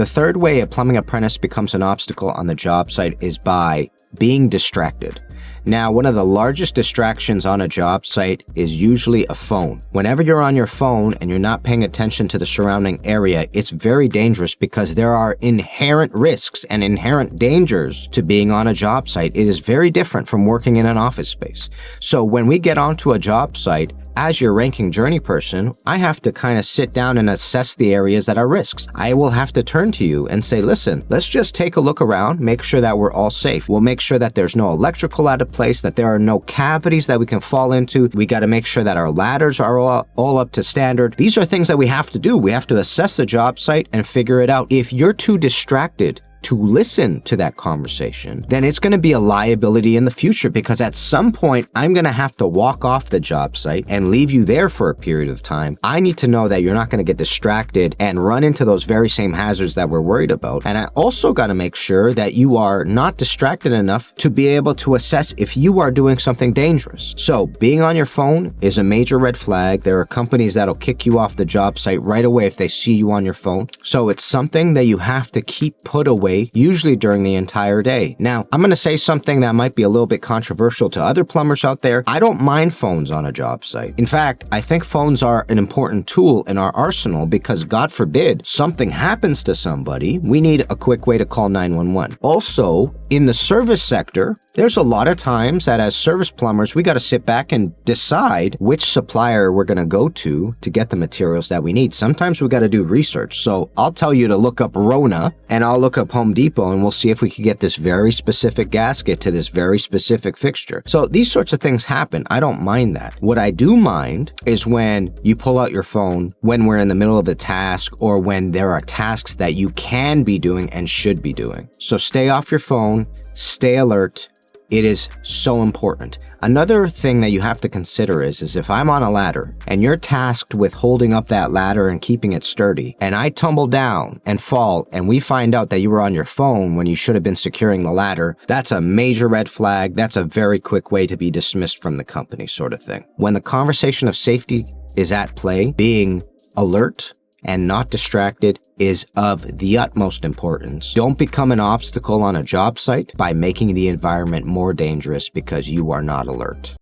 The third way a plumbing apprentice becomes an obstacle on the job site is by being distracted. Now, one of the largest distractions on a job site is usually a phone. Whenever you're on your phone and you're not paying attention to the surrounding area, it's very dangerous because there are inherent risks and inherent dangers to being on a job site. It is very different from working in an office space. So when we get onto a job site, as your ranking journey person, I have to kind of sit down and assess the areas that are risks. I will have to turn to you and say, listen, let's just take a look around, make sure that we're all safe. We'll make sure that there's no electrical out of place, that there are no cavities that we can fall into. We got to make sure that our ladders are all up to standard. These are things that we have to do. We have to assess the job site and figure it out. If you're too distracted to listen to that conversation, then it's going to be a liability in the future, because at some point I'm going to have to walk off the job site and leave you there for a period of time. I need to know that you're not going to get distracted and run into those very same hazards that we're worried about. And I also got to make sure that you are not distracted enough to be able to assess if you are doing something dangerous. So being on your phone is a major red flag. There are companies that'll kick you off the job site right away if they see you on your phone. So it's something that you have to keep put away, usually during the entire day. Now, I'm going to say something that might be a little bit controversial to other plumbers out there. I don't mind phones on a job site. In fact, I think phones are an important tool in our arsenal because, God forbid, something happens to somebody, we need a quick way to call 911. Also, in the service sector, there's a lot of times that as service plumbers, we got to sit back and decide which supplier we're going to go to get the materials that we need. Sometimes we got to do research. So I'll tell you to look up Rona and I'll look up Home Depot and we'll see if we can get this very specific gasket to this very specific fixture. So these sorts of things happen. I don't mind that. What I do mind is when you pull out your phone when we're in the middle of the task or when there are tasks that you can be doing and should be doing. So stay off your phone, stay alert. It is so important. Another thing that you have to consider is if I'm on a ladder and you're tasked with holding up that ladder and keeping it sturdy, and I tumble down and fall and we find out that you were on your phone when you should have been securing the ladder, that's a major red flag. That's a very quick way to be dismissed from the company, sort of thing. When the conversation of safety is at play, being alert and not distracted is of the utmost importance. Don't become an obstacle on a job site by making the environment more dangerous because you are not alert.